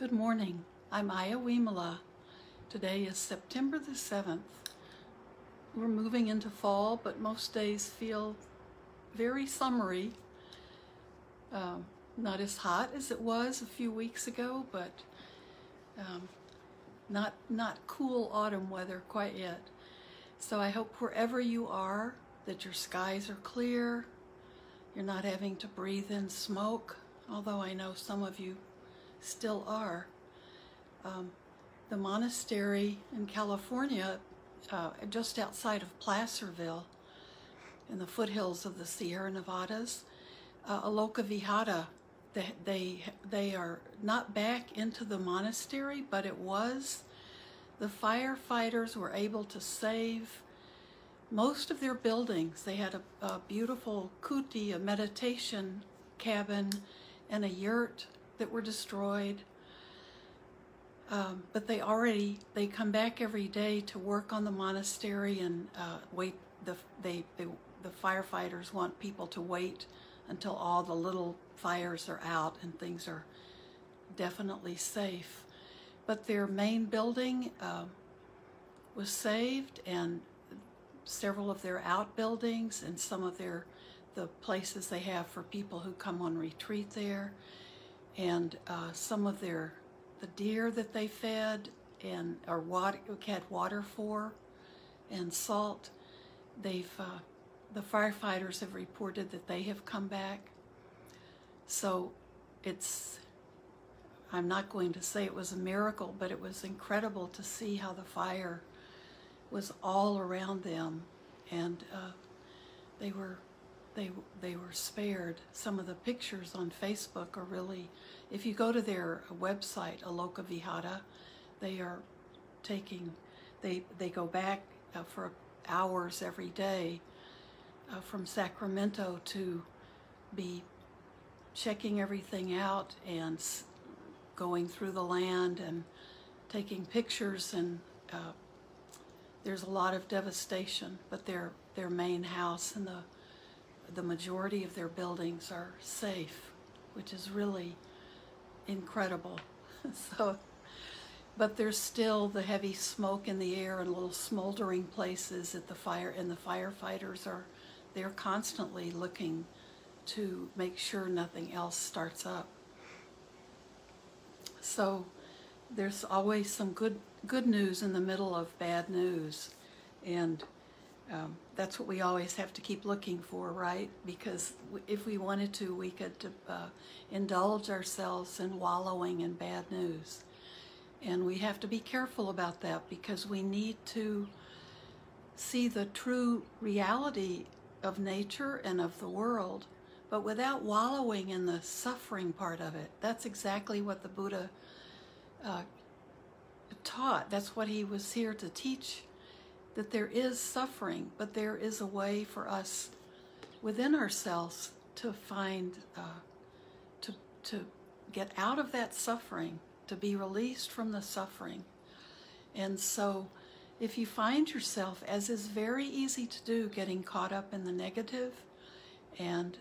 Good morning. I'm Ayya Vimala. Today is September the 7th. We're moving into fall, but most days feel very summery. Not as hot as it was a few weeks ago, but not cool autumn weather quite yet. So I hope wherever you are that your skies are clear, you're not having to breathe in smoke, although I know some of you still are. The monastery in California, just outside of Placerville, in the foothills of the Sierra Nevadas, Ayya Vimala Theri, they are not back into the monastery, but it was. The firefighters were able to save most of their buildings. They had a beautiful kuti, a meditation cabin, and a yurt that were destroyed. But they come back every day to work on the monastery and wait. The firefighters want people to wait until all the little fires are out and things are definitely safe. But their main building was saved, and several of their outbuildings and some of the places they have for people who come on retreat there, and some of the deer that they fed and had water for and salt. The firefighters have reported that they have come back. So I'm not going to say it was a miracle, but it was incredible to see how the fire was all around them, and they were spared. Some of the pictures on Facebook are really, if you go to their website, Ayya Vimala, they go back for hours every day from Sacramento to be checking everything out and going through the land and taking pictures, and there's a lot of devastation, but their main house and the majority of their buildings are safe, which is really incredible. But there's still the heavy smoke in the air and little smoldering places at the fire, and the firefighters they're constantly looking to make sure nothing else starts up. So there's always some good news in the middle of bad news, and that's what we always have to keep looking for, right? Because if we wanted to, we could indulge ourselves in wallowing in bad news. And we have to be careful about that, because we need to see the true reality of nature and of the world, but without wallowing in the suffering part of it. That's exactly what the Buddha taught. That's what he was here to teach, that there is suffering, but there is a way for us within ourselves to find, to get out of that suffering, to be released from the suffering. And so if you find yourself, as is very easy to do, getting caught up in the negative, and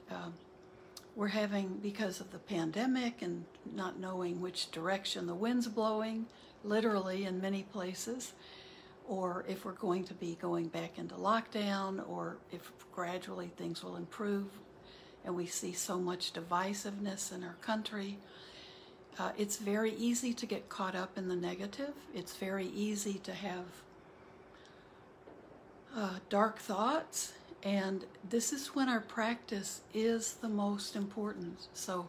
we're having, because of the pandemic and not knowing which direction the wind's blowing, literally in many places, or if we're going to be going back into lockdown, or if gradually things will improve, and we see so much divisiveness in our country, it's very easy to get caught up in the negative. It's very easy to have dark thoughts, and this is when our practice is the most important. So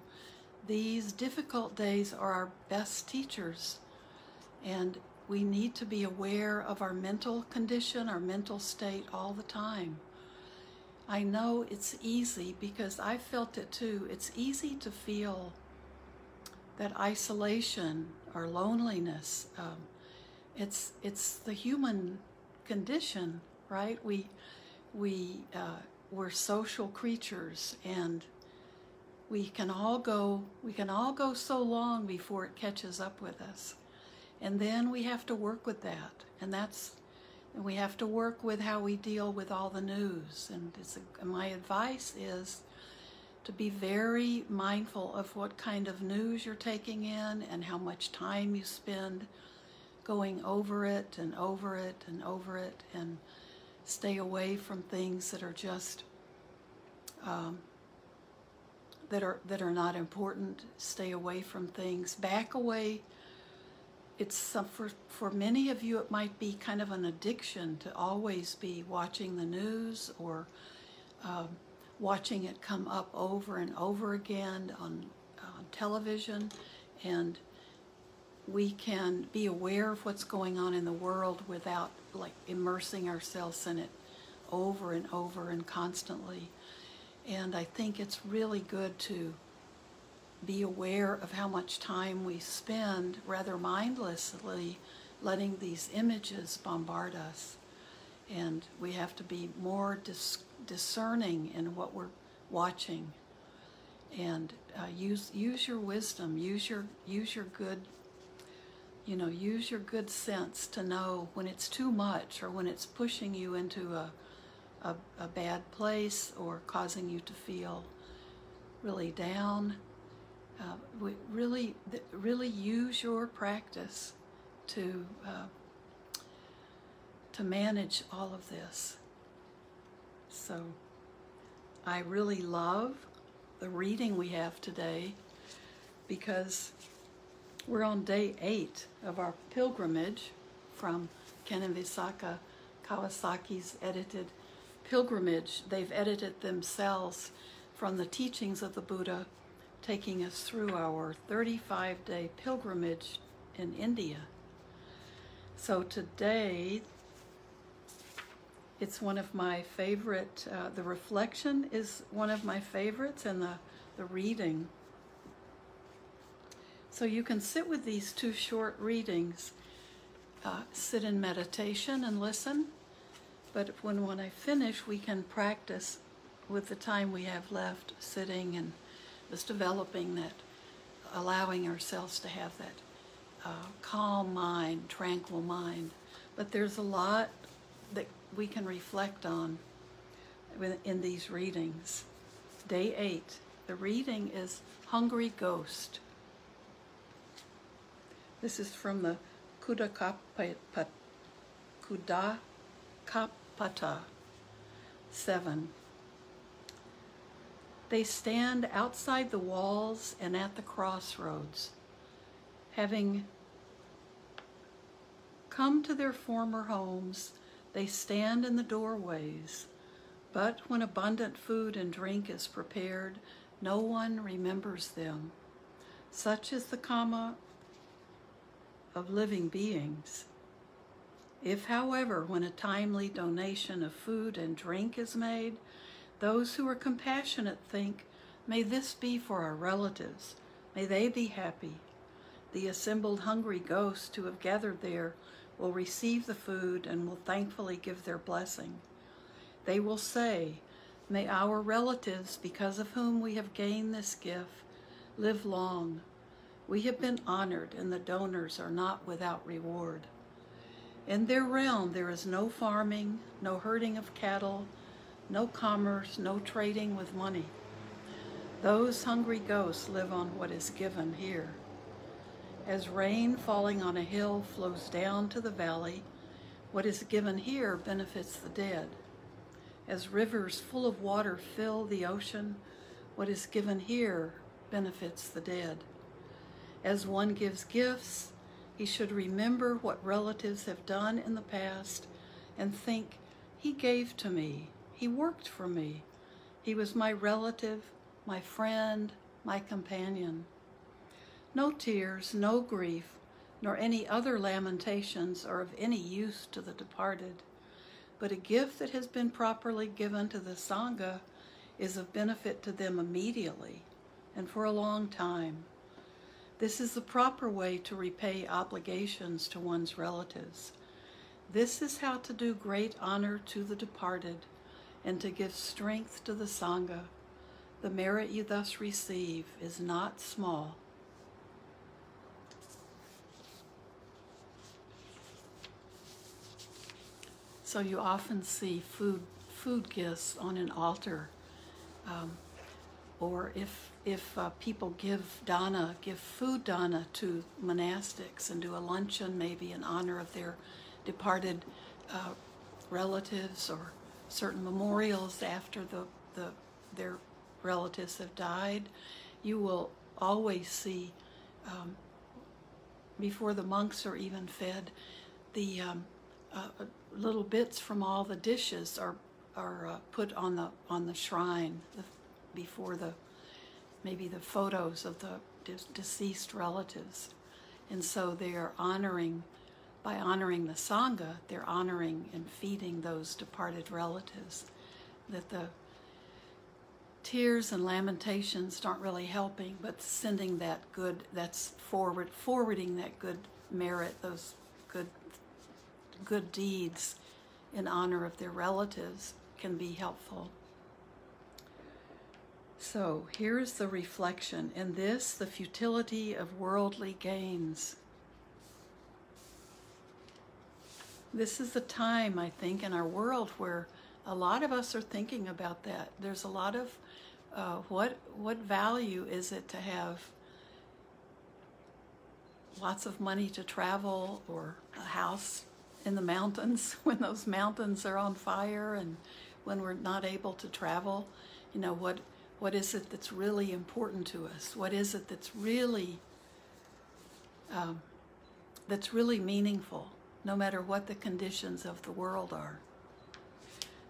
these difficult days are our best teachers, and we need to be aware of our mental condition, our mental state all the time. I know it's easy, because I felt it too. It's easy to feel that isolation or loneliness. It's the human condition, right? We're social creatures, and we can all go so long before it catches up with us. And then we have to work with that, and we have to work with how we deal with all the news. And my advice is to be very mindful of what kind of news you're taking in and how much time you spend going over it and over it and over it, and stay away from things that are just that are not important. Stay away from things. Back away. It's for many of you, it might be kind of an addiction to always be watching the news or watching it come up over and over again on television, and we can be aware of what's going on in the world without like immersing ourselves in it over and over and constantly. And I think it's really good to be aware of how much time we spend rather mindlessly letting these images bombard us. And we have to be more discerning in what we're watching, and use your wisdom, use your good, use your good sense to know when it's too much or when it's pushing you into a bad place or causing you to feel really down. We really use your practice to manage all of this. So I really love the reading we have today, because we're on day 8 of our pilgrimage from Kanenvisaka Kawasaki's edited pilgrimage. They've edited themselves from the teachings of the Buddha, taking us through our 35-day pilgrimage in India. So today, it's one of my favorite, the reflection is one of my favorites, and the reading. So you can sit with these 2 short readings, sit in meditation and listen, but when I finish, we can practice with the time we have left, sitting and just developing that, allowing ourselves to have that calm mind, tranquil mind. But there's a lot that we can reflect on in these readings. Day 8, the reading is Hungry Ghost. This is from the Kudakapata 7. They stand outside the walls and at the crossroads, having come to their former homes. They stand in the doorways, but when abundant food and drink is prepared, no one remembers them. Such is the karma of living beings. If, however, when a timely donation of food and drink is made, those who are compassionate think, may this be for our relatives, may they be happy, the assembled hungry ghosts who have gathered there will receive the food and will thankfully give their blessing. They will say, may our relatives, because of whom we have gained this gift, live long. We have been honored, and the donors are not without reward. In their realm there is no farming, no herding of cattle, no commerce, no trading with money. Those hungry ghosts live on what is given here. As rain falling on a hill flows down to the valley, what is given here benefits the dead. As rivers full of water fill the ocean, what is given here benefits the dead. As one gives gifts, he should remember what relatives have done in the past and think, he gave to me, he worked for me, he was my relative, my friend, my companion. No tears, no grief, nor any other lamentations are of any use to the departed, but a gift that has been properly given to the Sangha is of benefit to them immediately and for a long time. This is the proper way to repay obligations to one's relatives. This is how to do great honor to the departed and to give strength to the Sangha. The merit you thus receive is not small. So you often see food gifts on an altar. or if people give food dana to monastics and do a luncheon maybe in honor of their departed relatives, or certain memorials after their relatives have died, you will always see, before the monks are even fed, the little bits from all the dishes are put on the shrine before maybe the photos of the deceased relatives. And so they are by honoring the Sangha, they're honoring and feeding those departed relatives. That the tears and lamentations aren't really helping, but sending that good, that's forwarding that good merit, those good deeds in honor of their relatives can be helpful. So here's the reflection. In this, the futility of worldly gains. This is the time, I think, in our world where a lot of us are thinking about that. There's a lot of what value is it to have lots of money to travel, or a house in the mountains when those mountains are on fire, and when we're not able to travel? What is it that's really important to us? What is it that's really meaningful, no matter what the conditions of the world are?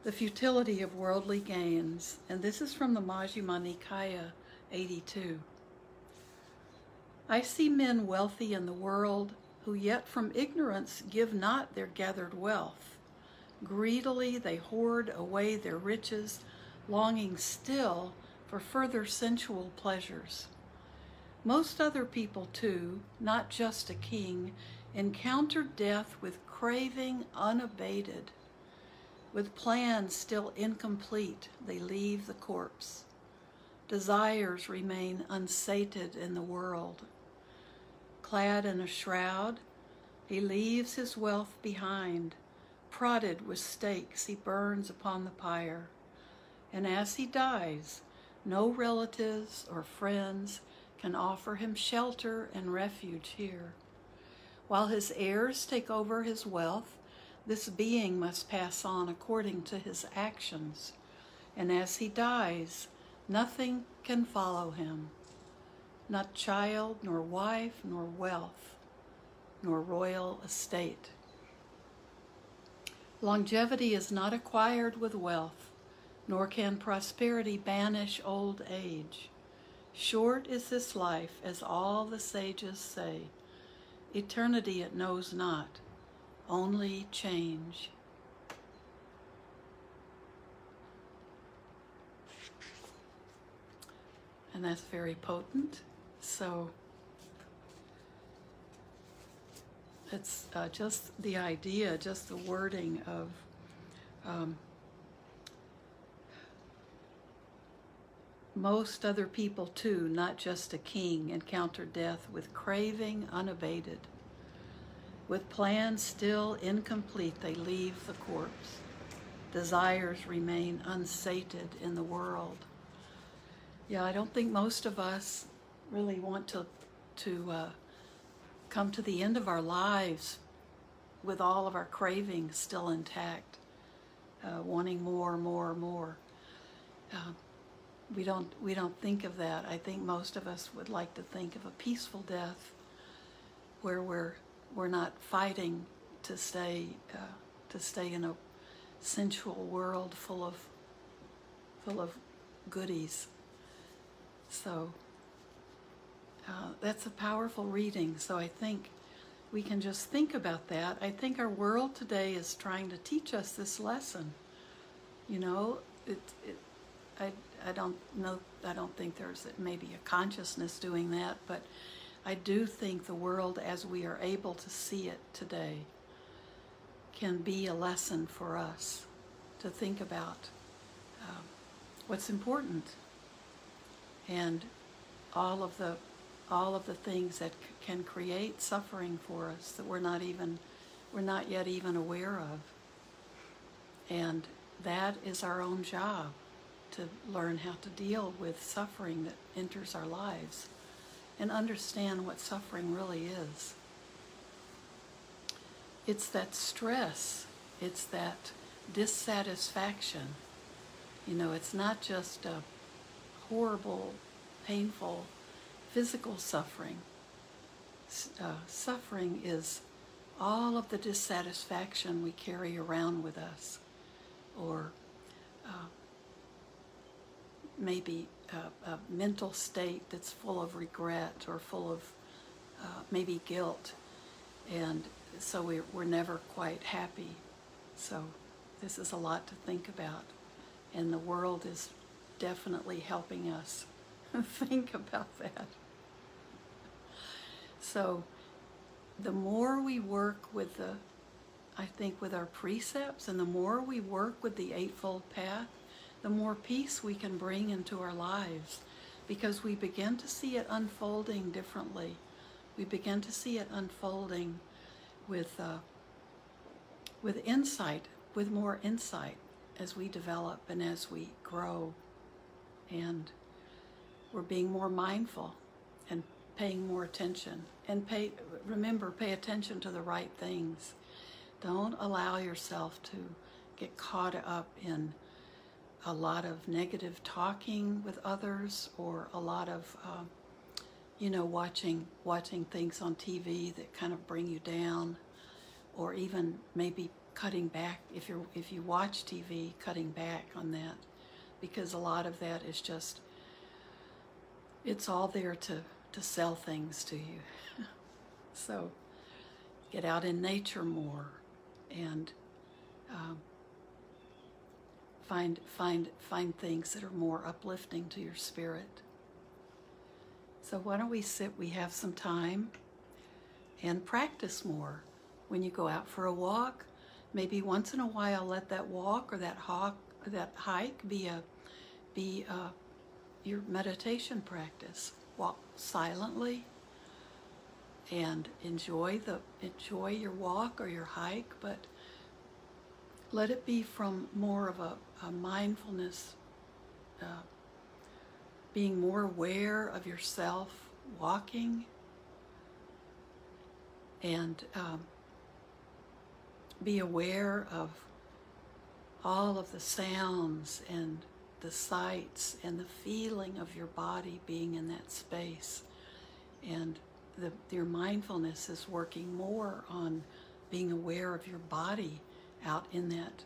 The futility of worldly gains, and this is from the Majjhima Nikaya 82. I see men wealthy in the world, who yet from ignorance give not their gathered wealth. Greedily they hoard away their riches, longing still for further sensual pleasures. Most other people too, not just a king, encounter death with craving unabated. With plans still incomplete, they leave the corpse. Desires remain unsated in the world. Clad in a shroud, he leaves his wealth behind. Prodded with stakes, he burns upon the pyre. And as he dies, no relatives or friends can offer him shelter and refuge here. While his heirs take over his wealth, this being must pass on according to his actions. And as he dies, nothing can follow him. Not child, nor wife, nor wealth, nor royal estate. Longevity is not acquired with wealth, nor can prosperity banish old age. Short is this life, as all the sages say. Eternity it knows not, only change. And that's very potent. So it's just the idea, just the wording of most other people too, not just a king, encounter death with craving unabated. With plans still incomplete, they leave the corpse. Desires remain unsated in the world. Yeah, I don't think most of us really want to come to the end of our lives with all of our cravings still intact, wanting more. We don't think of that. I think most of us would like to think of a peaceful death, where we're not fighting to stay in a sensual world full of goodies. So that's a powerful reading. So I think we can just think about that. I think our world today is trying to teach us this lesson. I don't know. I don't think there's maybe a consciousness doing that, but I do think the world as we are able to see it today can be a lesson for us to think about what's important, and all of the things that can create suffering for us that we're not yet even aware of. And that is our own job. to learn how to deal with suffering that enters our lives and understand what suffering really is. It's that stress, it's that dissatisfaction. You know, it's not just a horrible, painful physical suffering. Suffering is all of the dissatisfaction we carry around with us, or maybe a mental state that's full of regret or full of maybe guilt, and so we're never quite happy. So this is a lot to think about, and the world is definitely helping us think about that. So the more we work with with our precepts, and the more we work with the Eightfold Path, the more peace we can bring into our lives, because we begin to see it unfolding differently. We begin to see it unfolding with insight, with more insight as we develop and as we grow. And we're being more mindful and paying more attention. And remember, pay attention to the right things. Don't allow yourself to get caught up in a lot of negative talking with others, or a lot of, watching things on TV that kind of bring you down, or even maybe cutting back, if you watch TV, cutting back on that, because a lot of that is just, it's all there to sell things to you. So get out in nature more, and find things that are more uplifting to your spirit. So why don't we sit, we have some time, and practice more. When you go out for a walk, maybe once in a while let that walk or that hike be your meditation practice. Walk silently and enjoy your walk or your hike, but let it be from more of a mindfulness, being more aware of yourself walking, and be aware of all of the sounds and the sights and the feeling of your body being in that space. And your mindfulness is working more on being aware of your body out in that,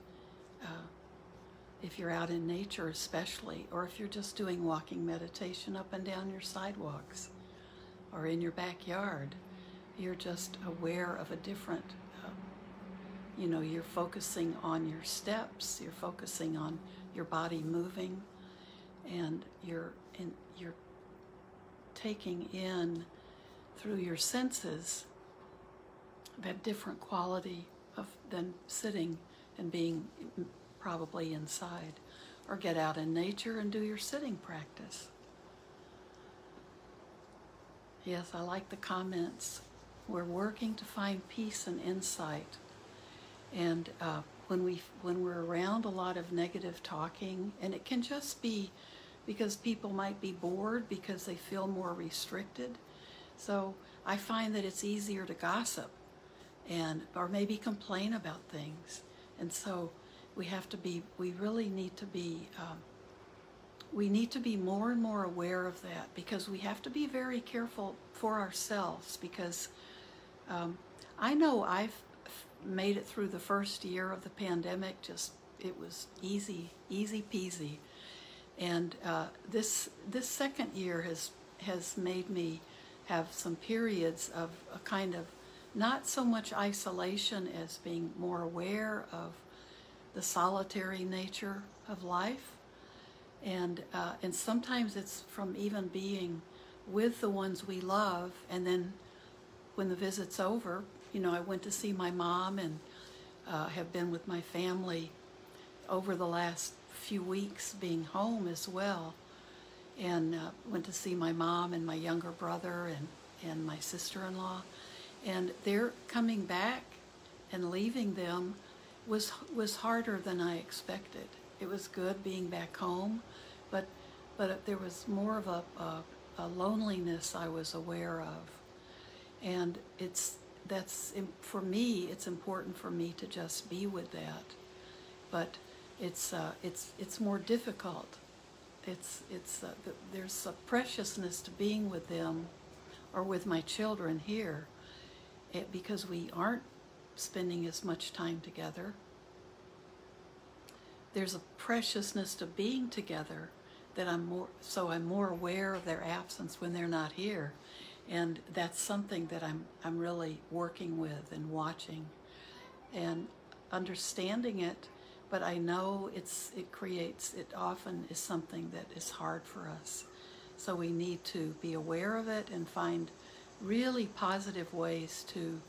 if you're out in nature especially, or if you're just doing walking meditation up and down your sidewalks or in your backyard, you're just aware of a different, you're focusing on your steps, you're focusing on your body moving, and you're taking in through your senses that different quality than sitting and being probably inside. Or get out in nature and do your sitting practice. Yes, I like the comments. We're working to find peace and insight. And when we're around a lot of negative talking, and it can just be because people might be bored because they feel more restricted. So I find that it's easier to gossip or maybe complain about things. And so we really need to be, we need to be more and more aware of that, because we have to be very careful for ourselves, because I know I've made it through the first year of the pandemic, it was easy peasy. And this second year has made me have some periods of a kind of not so much isolation as being more aware of the solitary nature of life. And sometimes it's from even being with the ones we love, and then when the visit's over, I went to see my mom, and have been with my family over the last few weeks being home as well, and went to see my mom and my younger brother and my sister-in-law, and they're coming back, and leaving them was harder than I expected. It was good being back home, but there was more of a loneliness I was aware of, and for me. It's important for me to just be with that, but it's more difficult. There's a preciousness to being with them, or with my children here, because we aren't spending as much time together. There's a preciousness to being together that I'm more aware of their absence when they're not here, and that's something that I'm really working with and watching and understanding it. But I know it often is something that is hard for us. So we need to be aware of it and find really positive ways to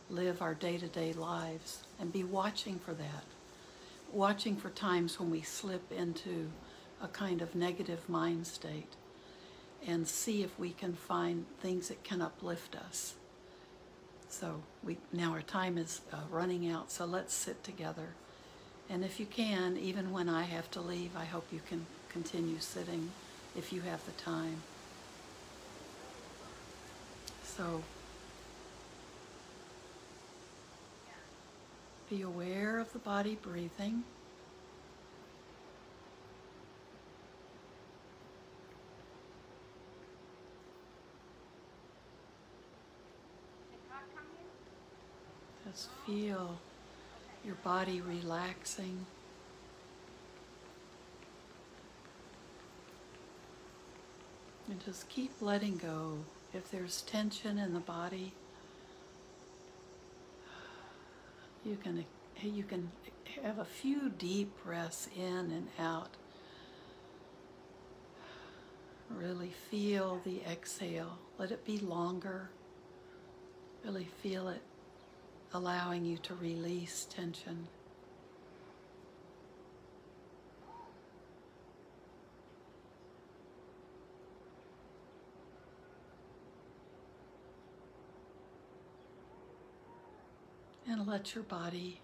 live our day-to-day lives, and be watching for that. Watching for times when we slip into a kind of negative mind state, and see if we can find things that can uplift us. So now our time is running out, so let's sit together. And if you can, even when I have to leave, I hope you can continue sitting if you have the time. So be aware of the body breathing. Just feel your body relaxing. And just keep letting go. If there's tension in the body, you can have a few deep breaths in and out. Really feel the exhale. Let it be longer. Really feel it allowing you to release tension. And let your body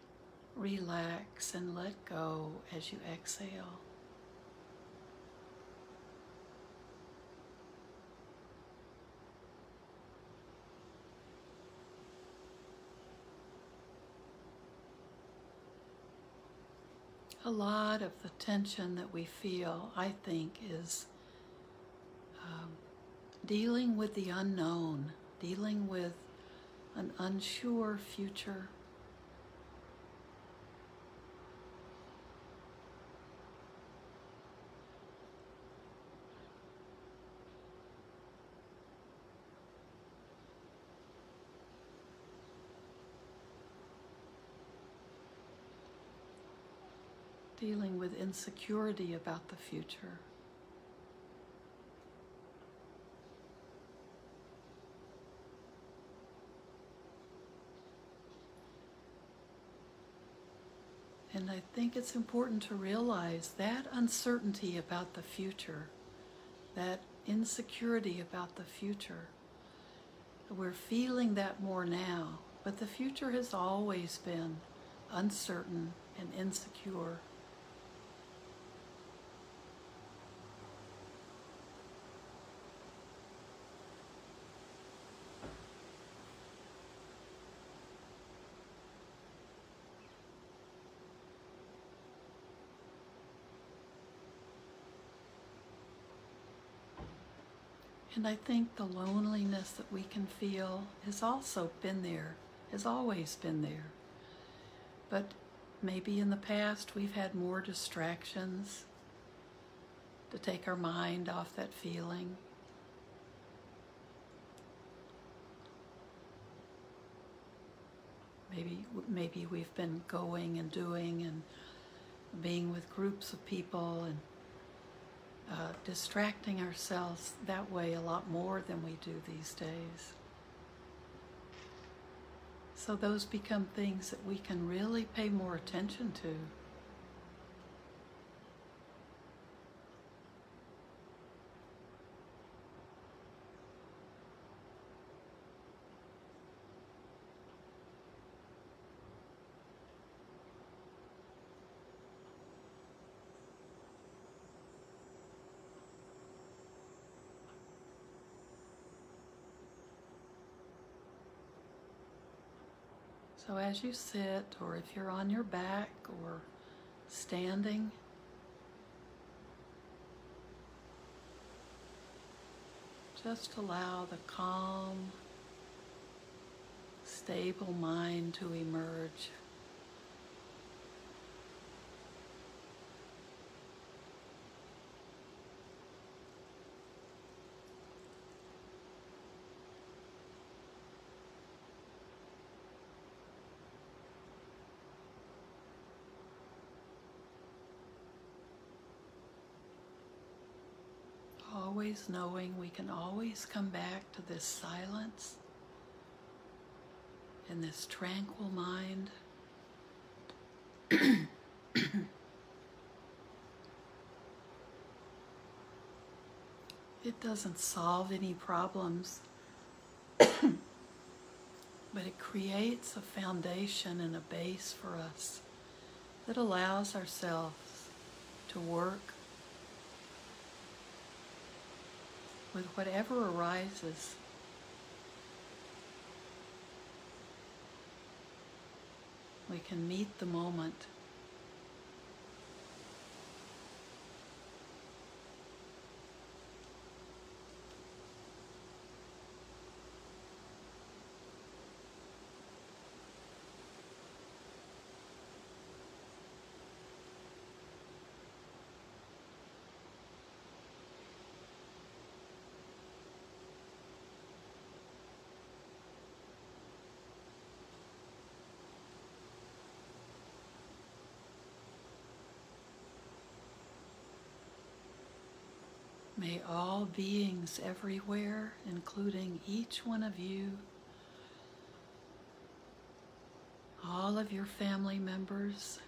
relax and let go as you exhale. A lot of the tension that we feel, I think, is dealing with the unknown, dealing with an unsure future. Dealing with insecurity about the future. And I think it's important to realize that uncertainty about the future, that insecurity about the future, we're feeling that more now, but the future has always been uncertain and insecure. And I think the loneliness that we can feel has also been there, has always been there. But maybe in the past we've had more distractions to take our mind off that feeling. Maybe we've been going and doing and being with groups of people and distracting ourselves that way a lot more than we do these days. So those become things that we can really pay more attention to. So as you sit, or if you're on your back or standing, just allow the calm, stable mind to emerge. Always knowing we can always come back to this silence and this tranquil mind. It doesn't solve any problems, but it creates a foundation and a base for us that allows ourselves to work with whatever arises. We can meet the moment. May all beings everywhere, including each one of you, all of your family members,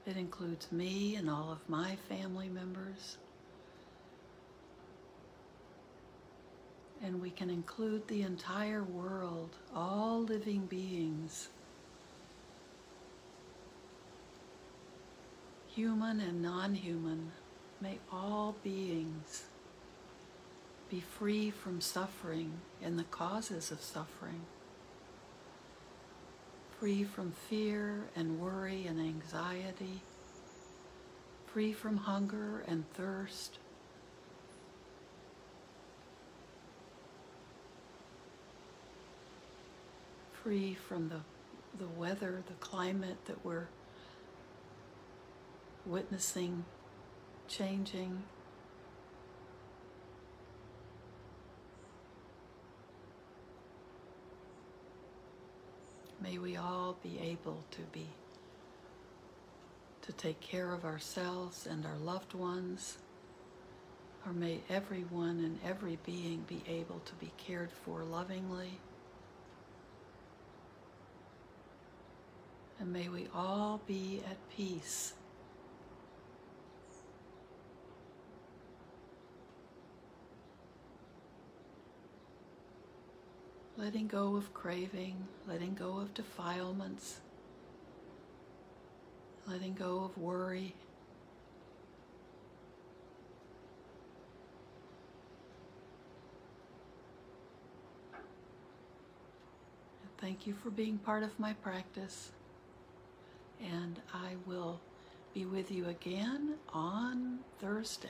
it includes me and all of my family members, and we can include the entire world, all living beings, human and non-human. May all beings be free from suffering and the causes of suffering, free from fear and worry and anxiety, free from hunger and thirst, free from the weather, the climate that we're witnessing changing. May we all be able to take care of ourselves and our loved ones, or may everyone and every being be able to be cared for lovingly. And may we all be at peace. Letting go of craving, letting go of defilements, letting go of worry. Thank you for being part of my practice, and I will be with you again on Thursday.